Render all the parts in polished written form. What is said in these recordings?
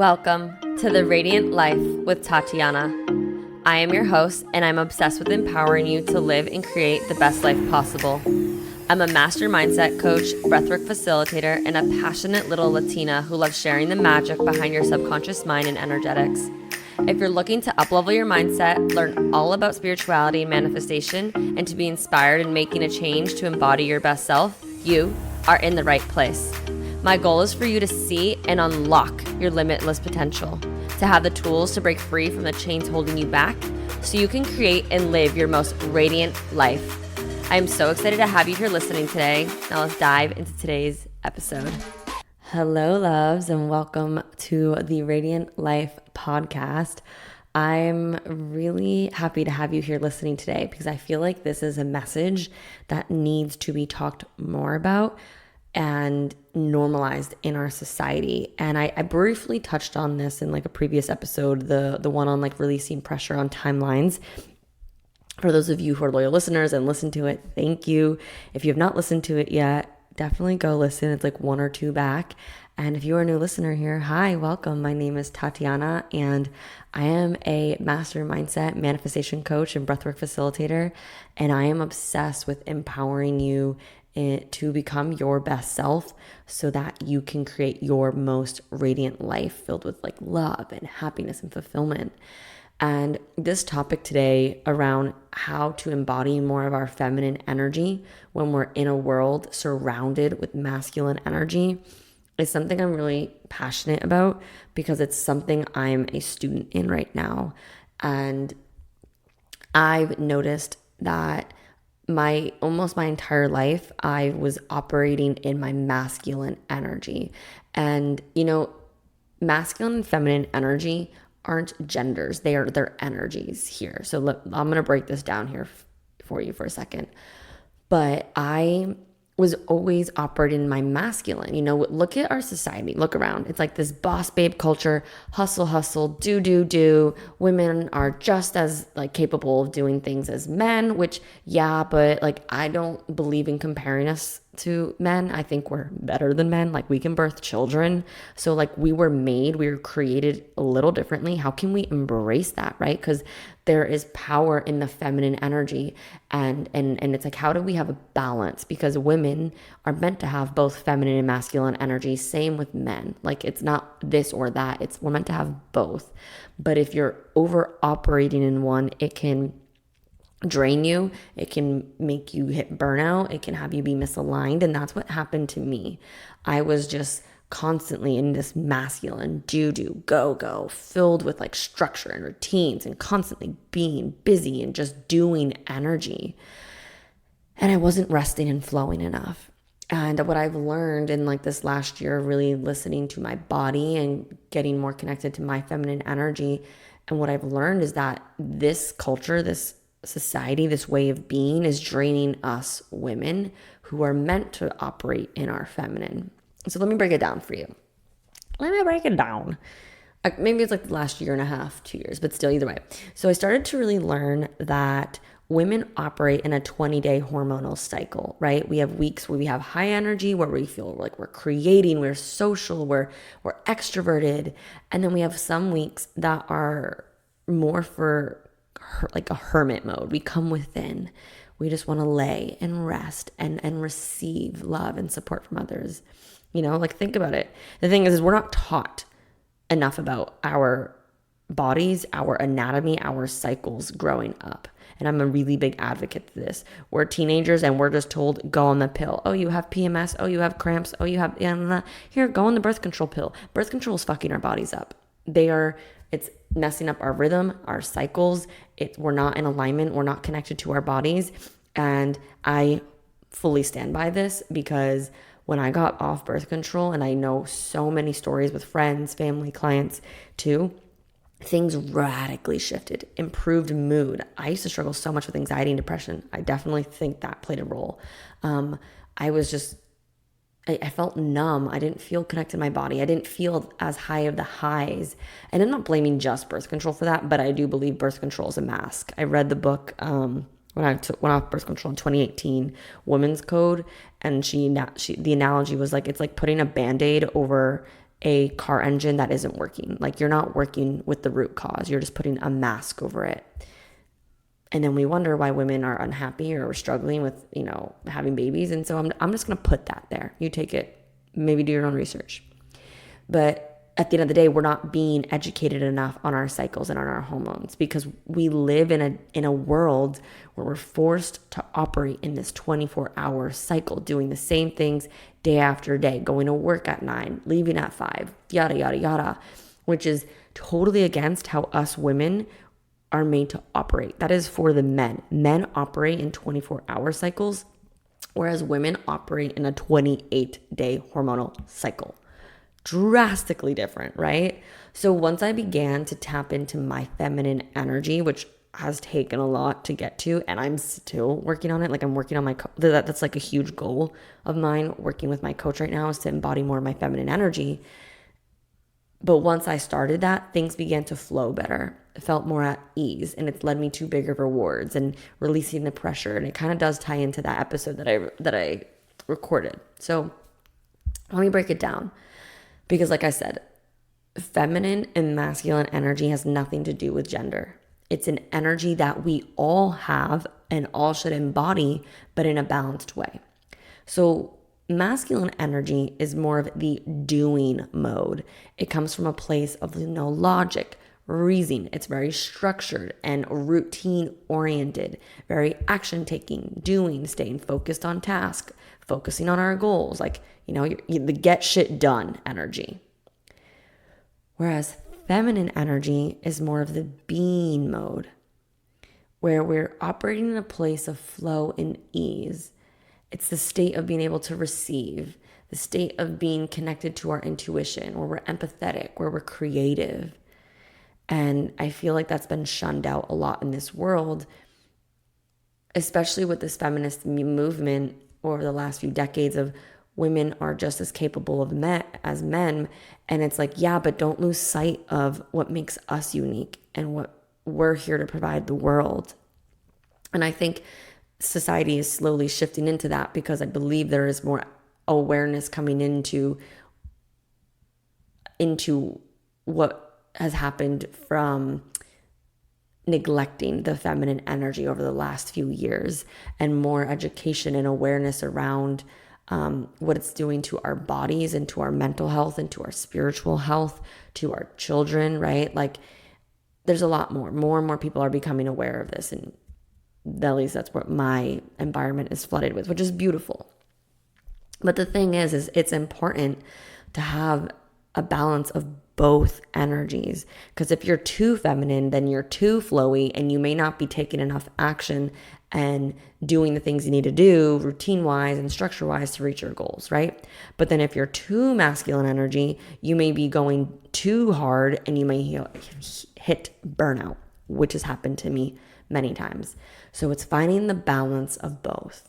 Welcome to the Radiant Life with Tatiana. I am your host, and I'm obsessed with empowering you to live and create the best life possible. I'm a master mindset coach, breathwork facilitator, and a passionate little Latina who loves sharing the magic behind your subconscious mind and energetics. If you're looking to uplevel your mindset, learn all about spirituality and manifestation, and to be inspired in making a change to embody your best self, you are in the right place. My goal is for you to see and unlock your limitless potential, to have the tools to break free from the chains holding you back so you can create and live your most radiant life. I am so excited to have you here listening today. Now let's dive into today's episode. Hello, loves, and welcome to the Radiant Life podcast. I'm really happy to have you here listening today because I feel like this is a message that needs to be talked more about and normalized in our society. And I briefly touched on this in like a previous episode, the one on like releasing pressure on timelines. For those of you who are loyal listeners and listen to it, thank you. If you have not listened to it yet, definitely go listen. It's like one or two back. And if you are a new listener here, hi, welcome. My name is Tatiana, and I am a master mindset manifestation coach and breathwork facilitator. And I am obsessed with empowering you to become your best self so that you can create your most radiant life filled with like love and happiness and fulfillment. And this topic today around how to embody more of our feminine energy when we're in a world surrounded with masculine energy is something I'm really passionate about because it's something I'm a student in right now. And I've noticed that almost my entire life, I was operating in my masculine energy. And, masculine and feminine energy aren't genders. They're energies here. So I'm going to break this down here for you for a second. But I was always operating in my masculine. Look at our society. Look around. It's like this boss babe culture, hustle, do. Women are just as like capable of doing things as men, which but like I don't believe in comparing us to men. I think we're better than men. Like we can birth children. So like we were created a little differently. How can we embrace that, right? Because there is power in the feminine energy and it's like, how do we have a balance? Because women are meant to have both feminine and masculine energy. Same with men. Like it's not this or that. We're meant to have both. But if you're over operating in one, it can drain you. It can make you hit burnout. It can have you be misaligned. And that's what happened to me. I was just constantly in this masculine do, go, filled with like structure and routines and constantly being busy and just doing energy. And I wasn't resting and flowing enough. And what I've learned in like this last year, really listening to my body and getting more connected to my feminine energy. And what I've learned is that this culture, this society, this way of being is draining us women who are meant to operate in our feminine. So let me break it down for you. Maybe it's like the last year and a half, 2 years, but still either way. So I started to really learn that women operate in a 20-day hormonal cycle, right? We have weeks where we have high energy, where we feel like we're creating, we're social, we're extroverted. And then we have some weeks that are more for like a hermit mode. We come within. We just want to lay and rest and receive love and support from others. Like think about it. The thing is we're not taught enough about our bodies, our anatomy, our cycles growing up. And I'm a really big advocate for this. We're teenagers and we're just told, go on the pill. Oh, you have PMS. Oh, you have cramps. Oh, you have, here, go on the birth control pill. Birth control is fucking our bodies up. It's messing up our rhythm, our cycles. We're not in alignment. We're not connected to our bodies. And I fully stand by this because when I got off birth control, and I know so many stories with friends, family, clients too, things radically shifted, improved mood. I used to struggle so much with anxiety and depression. I definitely think that played a role. I felt numb. I didn't feel connected to my body. I didn't feel as high of the highs. And I'm not blaming just birth control for that, but I do believe birth control is a mask. I read the book when I went off birth control in 2018, Women's Code, and the analogy was like, it's like putting a Band-Aid over a car engine that isn't working. Like, you're not working with the root cause. You're just putting a mask over it. And then we wonder why women are unhappy or struggling with, having babies. And so I'm just going to put that there. You take it, maybe do your own research. But at the end of the day, we're not being educated enough on our cycles and on our hormones, because we live in a world where we're forced to operate in this 24-hour cycle, doing the same things day after day, going to work at 9, leaving at 5, yada, yada, yada, which is totally against how us women are made to operate. That is for the men. Men operate in 24-hour cycles, whereas women operate in a 28-day hormonal cycle. Drastically different, right? So once I began to tap into my feminine energy, which has taken a lot to get to, and I'm still working on it. Like, I'm working on that's like a huge goal of mine, working with my coach right now, is to embody more of my feminine energy. But once I started that, things began to flow better. It felt more at ease, and it's led me to bigger rewards and releasing the pressure. And it kind of does tie into that episode that I recorded. So let me break it down. Because like I said, feminine and masculine energy has nothing to do with gender. It's an energy that we all have and all should embody, but in a balanced way. So masculine energy is more of the doing mode. It comes from a place of logic, reasoning. It's very structured and routine oriented, very action taking, doing, staying focused on task, focusing on our goals, like, the get shit done energy. Whereas feminine energy is more of the being mode, where we're operating in a place of flow and ease. It's the state of being able to receive, the state of being connected to our intuition, where we're empathetic, where we're creative. And I feel like that's been shunned out a lot in this world, especially with this feminist movement over the last few decades of women are just as capable as men. And it's like, yeah, but don't lose sight of what makes us unique and what we're here to provide the world. And I think society is slowly shifting into that, because I believe there is more awareness coming into what has happened from neglecting the feminine energy over the last few years, and more education and awareness around what it's doing to our bodies and to our mental health and to our spiritual health, to our children, right? Like, there's a lot more and more people are becoming aware of this. And at least that's what my environment is flooded with, which is beautiful. But the thing is it's important to have a balance of both energies, because if you're too feminine, then you're too flowy, and you may not be taking enough action and doing the things you need to do routine wise and structure wise to reach your goals, right? But then if you're too masculine energy, you may be going too hard and you may hit burnout, which has happened to me many times. So it's finding the balance of both.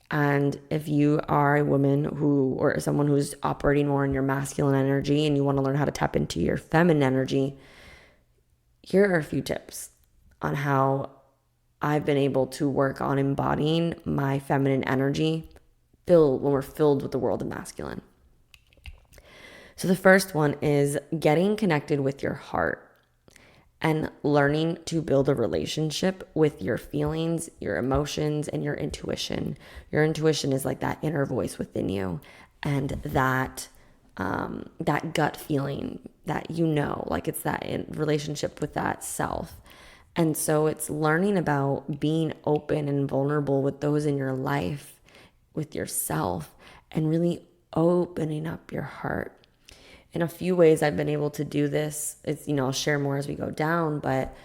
And if you are a woman or someone who's operating more in your masculine energy and you want to learn how to tap into your feminine energy, here are a few tips on how I've been able to work on embodying my feminine energy when we're filled with the world of masculine. So the first one is getting connected with your heart and learning to build a relationship with your feelings, your emotions, and your intuition. Your intuition is like that inner voice within you, and that gut feeling that like it's that relationship with that self. And so it's learning about being open and vulnerable with those in your life, with yourself, and really opening up your heart. In a few ways I've been able to do this. It's, I'll share more as we go down, but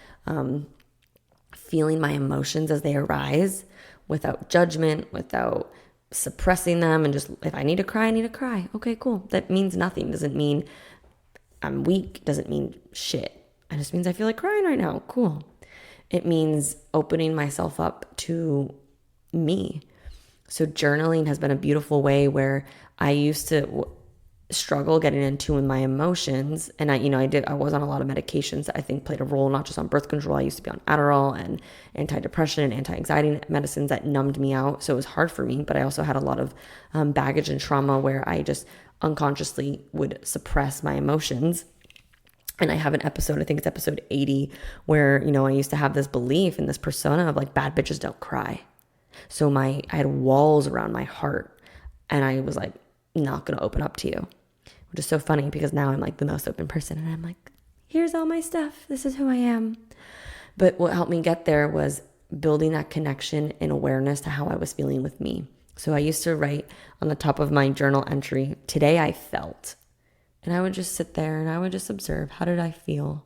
feeling my emotions as they arise without judgment, without suppressing them, and just, if I need to cry, I need to cry. Okay, cool. That means nothing. Doesn't mean I'm weak. Doesn't mean shit. It just means I feel like crying right now. Cool. It means opening myself up to me. So journaling has been a beautiful way where I used to struggle getting in tune with my emotions. And I was on a lot of medications that I think played a role, not just on birth control. I used to be on Adderall and antidepressant and anti-anxiety medicines that numbed me out. So it was hard for me, but I also had a lot of baggage and trauma where I just unconsciously would suppress my emotions. And I have an episode, I think it's episode 80, where, I used to have this belief and this persona of like bad bitches don't cry. So I had walls around my heart, and I was like, not going to open up to you, which is so funny because now I'm like the most open person, and I'm like, here's all my stuff. This is who I am. But what helped me get there was building that connection and awareness to how I was feeling with me. So I used to write on the top of my journal entry, today I felt. And I would just sit there and I would just observe, how did I feel?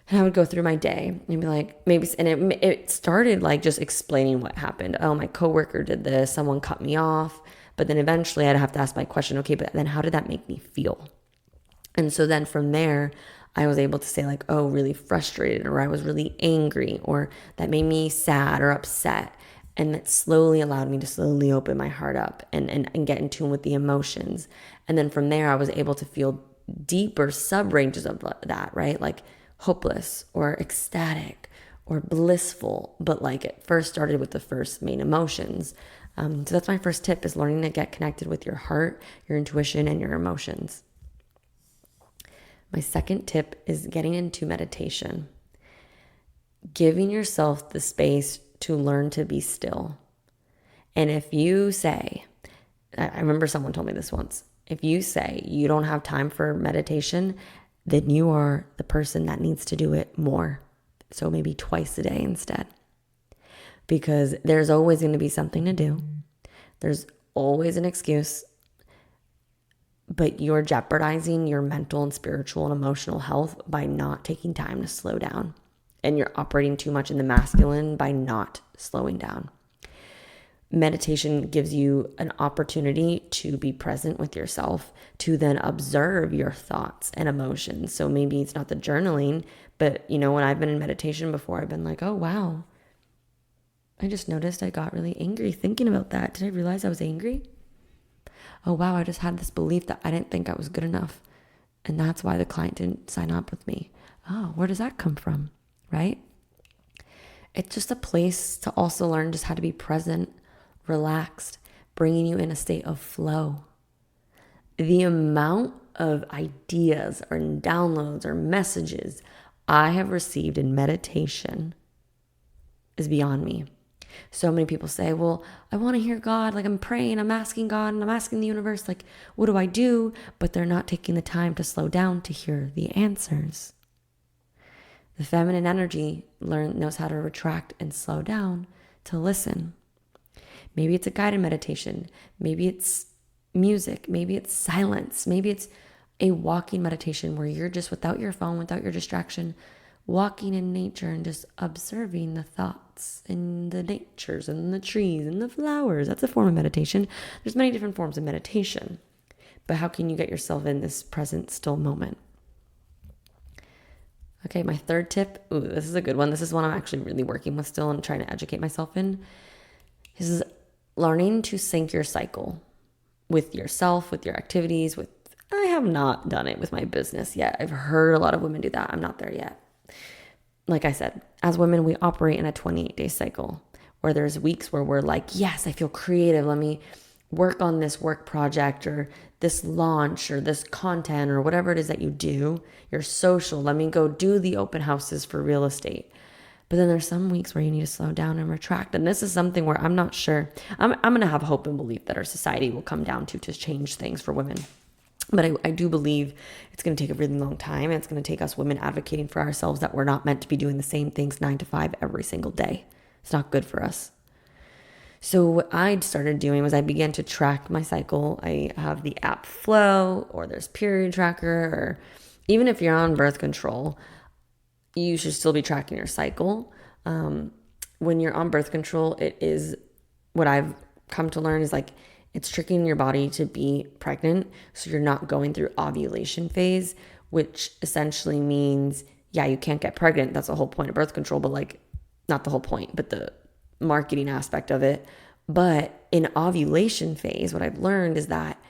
And I would go through my day and be like, it started like just explaining what happened. Oh, my coworker did this, someone cut me off. But then eventually I'd have to ask my question, okay, but then how did that make me feel? And so then from there, I was able to say like, oh, really frustrated, or I was really angry, or that made me sad or upset. And that slowly allowed me to slowly open my heart up and get in tune with the emotions. And then from there, I was able to feel deeper sub-ranges of that, right? Like hopeless or ecstatic or blissful. But like it first started with the first main emotions. So that's my first tip, is learning to get connected with your heart, your intuition, and your emotions. My second tip is getting into meditation. Giving yourself the space to learn to be still. And if you say, I remember someone told me this once, if you say you don't have time for meditation, then you are the person that needs to do it more. So maybe twice a day instead. Because there's always going to be something to do. There's always an excuse. But you're jeopardizing your mental and spiritual and emotional health by not taking time to slow down. And you're operating too much in the masculine by not slowing down. Meditation gives you an opportunity to be present with yourself, to then observe your thoughts and emotions. So maybe it's not the journaling, but when I've been in meditation before, I've been like, oh, wow, I just noticed I got really angry thinking about that. Did I realize I was angry? Oh, wow, I just had this belief that I didn't think I was good enough. And that's why the client didn't sign up with me. Oh, where does that come from? Right? It's just a place to also learn just how to be present, relaxed, bringing you in a state of flow. The amount of ideas or downloads or messages I have received in meditation is beyond me. So many people say, well, I want to hear God. Like I'm praying, I'm asking God, and I'm asking the universe, like, what do I do? But they're not taking the time to slow down to hear the answers. The feminine energy knows how to retract and slow down to listen. Maybe it's a guided meditation. Maybe it's music. Maybe it's silence. Maybe it's a walking meditation where you're just without your phone, without your distraction, walking in nature and just observing the thoughts and the natures and the trees and the flowers. That's a form of meditation. There's many different forms of meditation. But how can you get yourself in this present, still moment? Okay, my third tip, this is a good one. This is one I'm actually really working with still and trying to educate myself in. This is learning to sync your cycle with yourself, with your activities, I have not done it with my business yet. I've heard a lot of women do that. I'm not there yet. Like I said, as women, we operate in a 28-day cycle where there's weeks where we're like, yes, I feel creative. Let me work on this work project or this launch or this content or whatever it is that you do, your social. Let me go do the open houses for real estate. But then there's some weeks where you need to slow down and retract. And this is something where I'm not sure. I'm going to have hope and belief that our society will come down to change things for women. But I do believe it's going to take a really long time. And it's going to take us women advocating for ourselves that we're not meant to be doing the same things 9 to 5 every single day. It's not good for us. So what I started doing was I began to track my cycle. I have the app Flow, or there's Period Tracker, or even if you're on birth control, you should still be tracking your cycle. When you're on birth control, it is what I've come to learn is like it's tricking your body to be pregnant. So you're not going through ovulation phase, which essentially means, yeah, you can't get pregnant. That's the whole point of birth control, but like not the whole point, but the marketing aspect of it. But in ovulation phase, what I've learned is that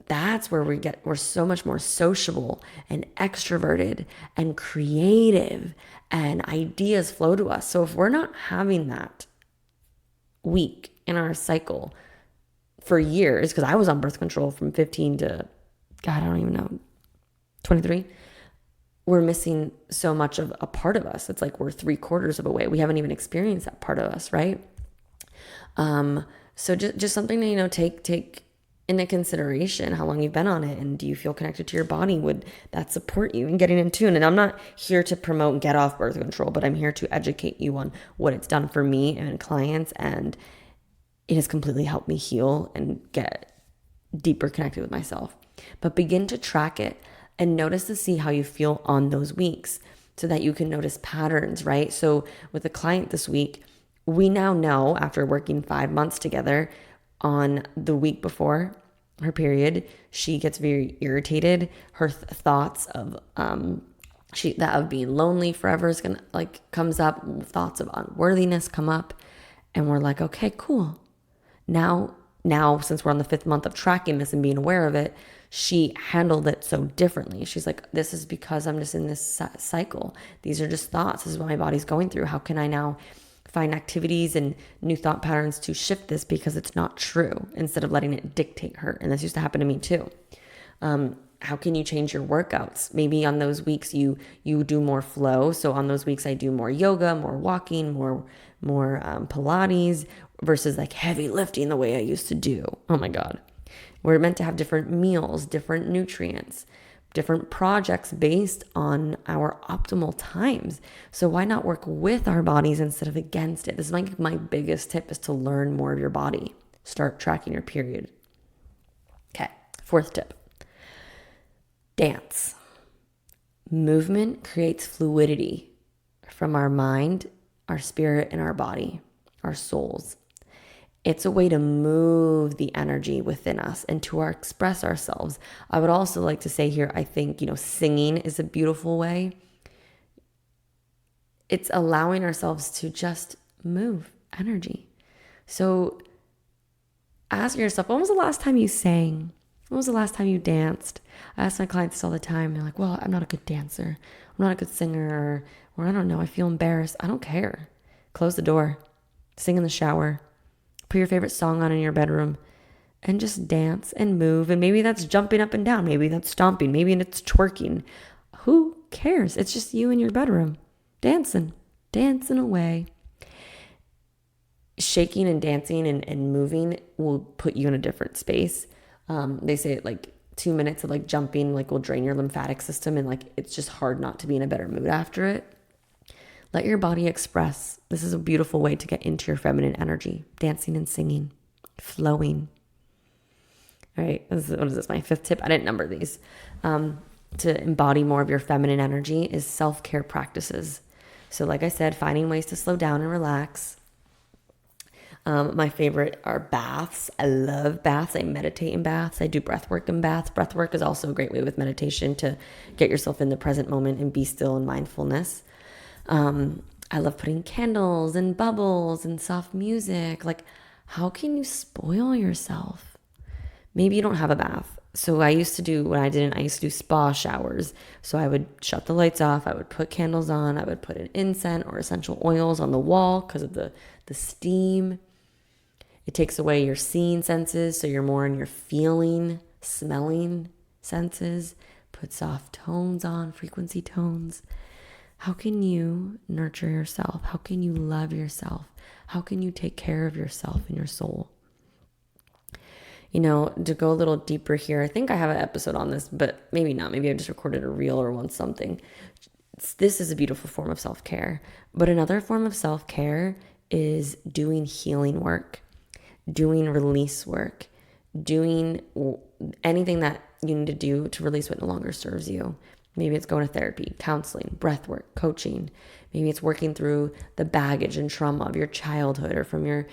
that's where we're so much more sociable and extroverted and creative, and ideas flow to us. So if we're not having that week in our cycle for years, because I was on birth control from 15 to, God, I don't even know, 23. We're missing so much of a part of us. It's like we're 3/4 of a way. We haven't even experienced that part of us, right? So just something to, take into consideration how long you've been on it, and do you feel connected to your body? Would that support you in getting in tune? And I'm not here to promote get off birth control, but I'm here to educate you on what it's done for me and clients, and it has completely helped me heal and get deeper connected with myself. But begin to track it and notice to see how you feel on those weeks so that you can notice patterns, right? So with a client this week, we now know, after working 5 months together, on the week before her period, she gets very irritated. Her thoughts of of being lonely forever is gonna comes up. Thoughts of unworthiness come up, and we're like, okay, cool. Now, since we're on the 5th month of tracking this and being aware of it, she handled it so differently. She's like, this is because I'm just in this cycle. These are just thoughts. This is what my body's going through. How can I now find activities and new thought patterns to shift this, because it's not true, instead of letting it dictate her? And this used to happen to me too. How can you change your workouts? Maybe on those weeks you do more flow. So on those weeks I do more yoga, more walking, more Pilates, versus heavy lifting the way I used to do. Oh my God. We're meant to have different meals, different nutrients, different projects based on our optimal times. So why not work with our bodies instead of against it? This is my biggest tip, is to learn more of your body. Start tracking your period. Okay, 4th tip. Dance. Movement creates fluidity from our mind, our spirit, and our body, our souls. It's a way to move the energy within us and to express ourselves. I would also like to say here, I think, singing is a beautiful way. It's allowing ourselves to just move energy. So ask yourself, when was the last time you sang? When was the last time you danced? I ask my clients this all the time. They're like, well, I'm not a good dancer. I'm not a good singer. Or I don't know, I feel embarrassed. I don't care. Close the door. Sing in the shower. Put your favorite song on in your bedroom and just dance and move. And maybe that's jumping up and down. Maybe that's stomping. Maybe it's twerking. Who cares? It's just you in your bedroom dancing away. Shaking and dancing and moving will put you in a different space. They say 2 minutes of jumping will drain your lymphatic system, and it's just hard not to be in a better mood after it. Let your body express. This is a beautiful way to get into your feminine energy. Dancing and singing, flowing. All right, what is this? My 5th tip? I didn't number these. To embody more of your feminine energy is self-care practices. So like I said, finding ways to slow down and relax. My favorite are baths. I love baths. I meditate in baths. I do breathwork in baths. Breathwork is also a great way with meditation to get yourself in the present moment and be still in mindfulness. I love putting candles and bubbles and soft music. How can you spoil yourself? Maybe you don't have a bath. So I used to do spa showers. So I would shut the lights off. I would put candles on. I would put an incense or essential oils on the wall because of the steam. It takes away your seeing senses, so you're more in your feeling, smelling senses. Put soft tones on, frequency tones. How can you nurture yourself? How can you love yourself? How can you take care of yourself and your soul? To go a little deeper here, I think I have an episode on this, but maybe not. Maybe I just recorded a reel or want something. This is a beautiful form of self-care. But another form of self-care is doing healing work, doing release work, doing anything that you need to do to release what no longer serves you. Maybe it's going to therapy, counseling, breath work, coaching. Maybe it's working through the baggage and trauma of your childhood or from your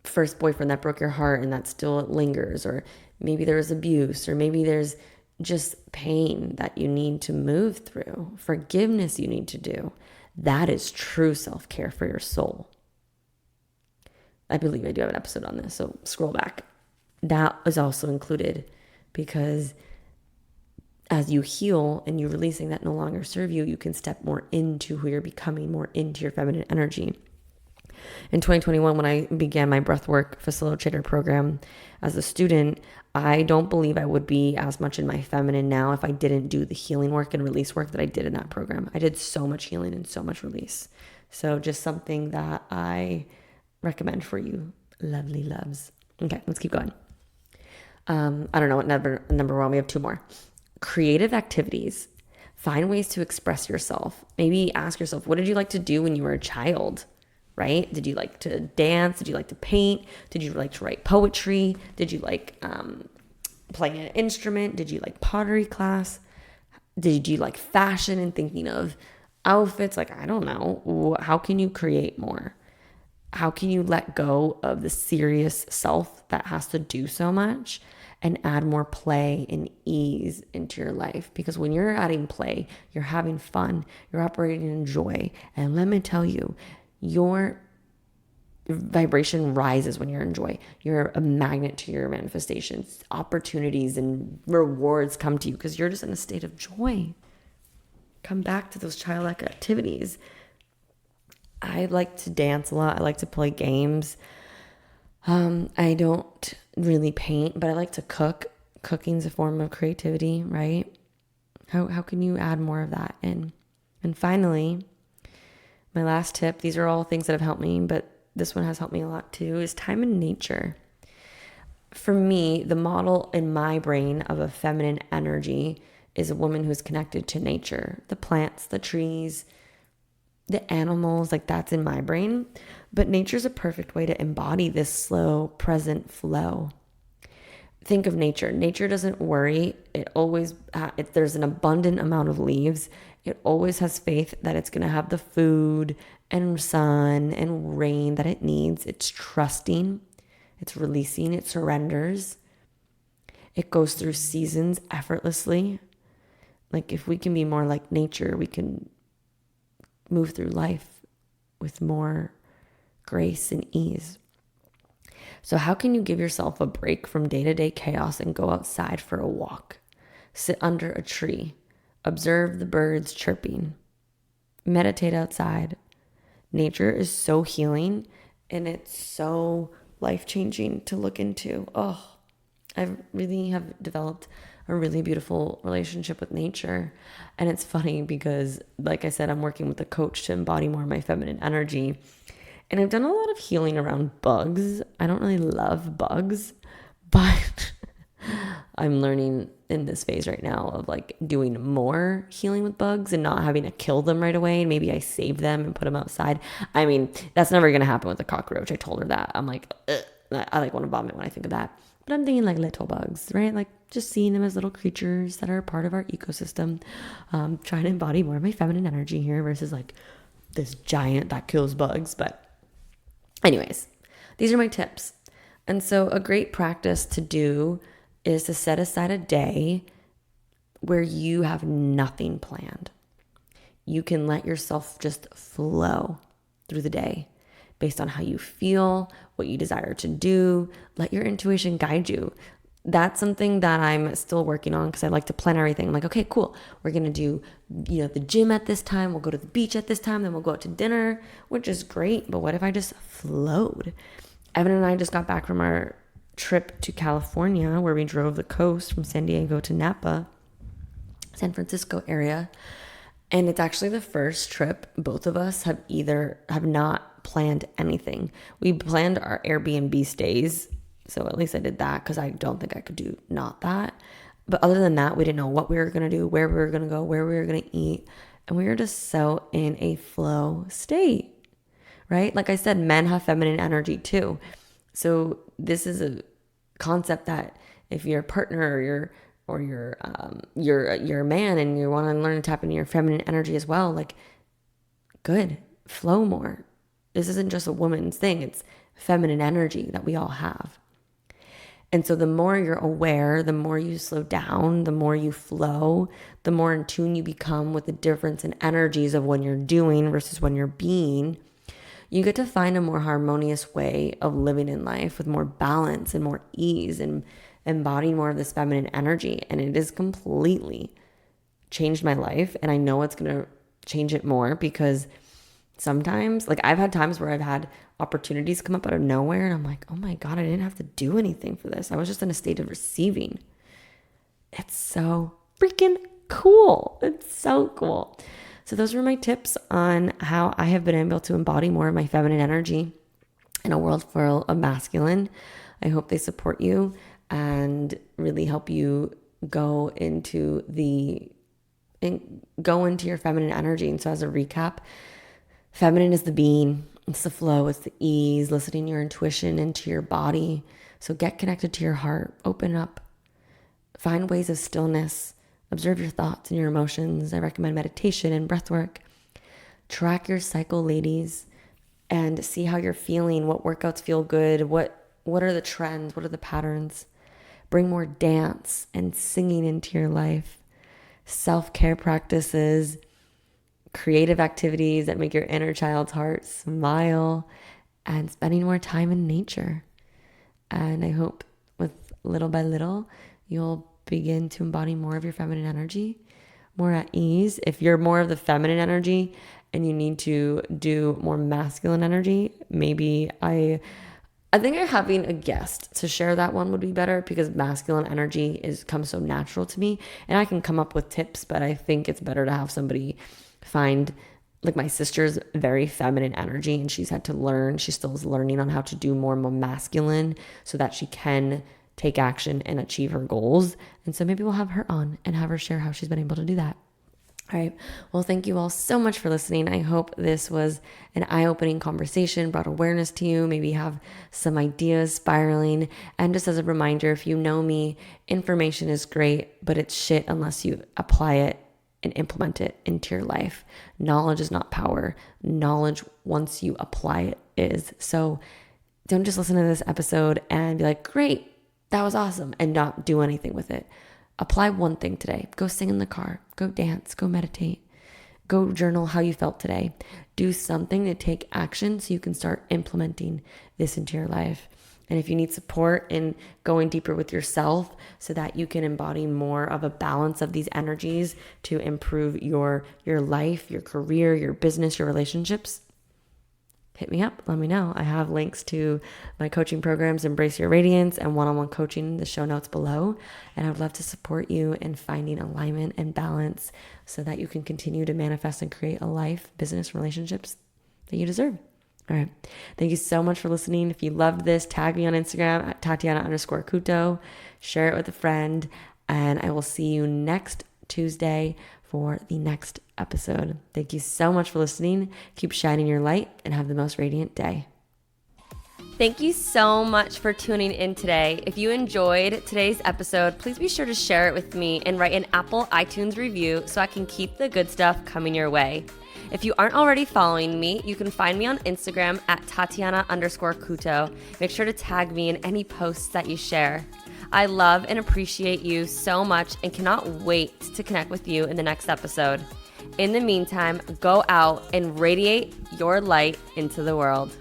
first boyfriend that broke your heart and that still lingers. Or maybe there was abuse, or maybe there's just pain that you need to move through, forgiveness you need to do. That is true self-care for your soul. I believe I do have an episode on this, so scroll back. That is also included, because as you heal and you're releasing that no longer serve you, you can step more into who you're becoming, more into your feminine energy. In 2021, when I began my breathwork facilitator program as a student, I don't believe I would be as much in my feminine now if I didn't do the healing work and release work that I did in that program. I did so much healing and so much release. So just something that I recommend for you, lovely loves. Okay, let's keep going. I don't know what number we're on. We have 2 more. Creative activities. Find ways to express yourself. Maybe ask yourself, what did you like to do when you were a child? Right? Did you like to dance? Did you like to paint? Did you like to write poetry? Did you like playing an instrument? Did you like pottery class? Did you like fashion and thinking of outfits? Like, I don't know. How can you create more? How can you let go of the serious self that has to do so much and add more play and ease into your life? Because when you're adding play, you're having fun, you're operating in joy. And let me tell you, your vibration rises when you're in joy. You're a magnet to your manifestations. Opportunities and rewards come to you because you're just in a state of joy. Come back to those childlike activities. I like to dance a lot. I like to play games. I don't really paint, but I like to cook. Cooking's a form of creativity, right? How can you add more of that in? And finally, my last tip, these are all things that have helped me, but this one has helped me a lot too, is time in nature. For me, the model in my brain of a feminine energy is a woman who's connected to nature, the plants, the trees, the animals, like that's in my brain. But nature's a perfect way to embody this slow, present flow. Think of nature. Nature doesn't worry. It always, if there's an abundant amount of leaves, it always has faith that it's going to have the food and sun and rain that it needs. It's trusting. It's releasing. It surrenders. It goes through seasons effortlessly. Like if we can be more like nature, we can move through life with more grace and ease. So how can you give yourself a break from day-to-day chaos and go outside for a walk? Sit under a tree. Observe the birds chirping. Meditate outside. Nature is so healing and it's so life-changing to look into. Oh, I really have developed a really beautiful relationship with nature. And it's funny because, like I said, I'm working with a coach to embody more of my feminine energy. And I've done a lot of healing around bugs. I don't really love bugs, but I'm learning in this phase right now of like doing more healing with bugs and not having to kill them right away. And maybe I save them and put them outside. I mean, that's never going to happen with a cockroach. I told her that. I'm like, ugh. I like want to vomit when I think of that. But I'm thinking like little bugs, right? Like just seeing them as little creatures that are part of our ecosystem. Trying to embody more of my feminine energy here versus like this giant that kills bugs. But anyways, these are my tips. And so a great practice to do is to set aside a day where you have nothing planned. You can let yourself just flow through the day based on how you feel, what you desire to do. Let your intuition guide you. That's something that I'm still working on because I like to plan everything. I'm like, okay, cool. We're going to do, the gym at this time. We'll go to the beach at this time. Then we'll go out to dinner, which is great. But what if I just flowed? Evan and I just got back from our trip to California where we drove the coast from San Diego to Napa, San Francisco area. And it's actually the first trip both of us have not planned anything. We planned our Airbnb stays. So at least I did that because I don't think I could do not that. But other than that, we didn't know what we were going to do, where we were going to go, where we were going to eat. And we were just so in a flow state, right? Like I said, men have feminine energy too. So this is a concept that if you're a partner or you're a man and you want to learn to tap into your feminine energy as well, like good, flow more. This isn't just a woman's thing. It's feminine energy that we all have. And so the more you're aware, the more you slow down, the more you flow, the more in tune you become with the difference in energies of when you're doing versus when you're being, you get to find a more harmonious way of living in life with more balance and more ease and embodying more of this feminine energy. And it has completely changed my life. And I know it's going to change it more because sometimes. Like I've had times where I've had opportunities come up out of nowhere and I'm like, oh my God, I didn't have to do anything for this. I was just in a state of receiving. It's so freaking cool. It's so cool. So those were my tips on how I have been able to embody more of my feminine energy in a world full of masculine. I hope they support you and really help you go into your feminine energy. And so as a recap, feminine is the being, it's the flow, it's the ease, listening to your intuition into your body. So get connected to your heart, open up, find ways of stillness, observe your thoughts and your emotions. I recommend meditation and breathwork. Track your cycle, ladies, and see how you're feeling, what workouts feel good, what are the trends, what are the patterns. Bring more dance and singing into your life, self-care practices, creative activities that make your inner child's heart smile, and spending more time in nature. And I hope with little by little, you'll begin to embody more of your feminine energy, more at ease. If you're more of the feminine energy and you need to do more masculine energy, maybe I think having a guest to share that one would be better, because masculine energy comes so natural to me and I can come up with tips, but I think it's better to have somebody find, like my sister's very feminine energy and she's had to learn, she still is learning on how to do more masculine so that she can take action and achieve her goals. And so maybe we'll have her on and have her share how she's been able to do that. All right. Well, thank you all so much for listening. I hope this was an eye-opening conversation, brought awareness to you, maybe have some ideas spiraling. And just as a reminder, if you know me, information is great, but it's shit unless you apply it and implement it into your life. Knowledge is not power. Knowledge, once you apply it, is. So don't just listen to this episode and be like, great, that was awesome, and not do anything with it. Apply one thing today. Go sing in the car. Go dance. Go meditate. Go journal how you felt today. Do something to take action so you can start implementing this into your life. And if you need support in going deeper with yourself so that you can embody more of a balance of these energies to improve your life, your career, your business, your relationships, hit me up. Let me know. I have links to my coaching programs, Embrace Your Radiance, and one-on-one coaching in the show notes below. And I would love to support you in finding alignment and balance so that you can continue to manifest and create a life, business, relationships that you deserve. All right. Thank you so much for listening. If you loved this, tag me on Instagram at Tatiana_Kuto. Share it with a friend. And I will see you next Tuesday for the next episode. Thank you so much for listening. Keep shining your light and have the most radiant day. Thank you so much for tuning in today. If you enjoyed today's episode, please be sure to share it with me and write an Apple iTunes review so I can keep the good stuff coming your way. If you aren't already following me, you can find me on Instagram at Tatiana_Kuto. Make sure to tag me in any posts that you share. I love and appreciate you so much and cannot wait to connect with you in the next episode. In the meantime, go out and radiate your light into the world.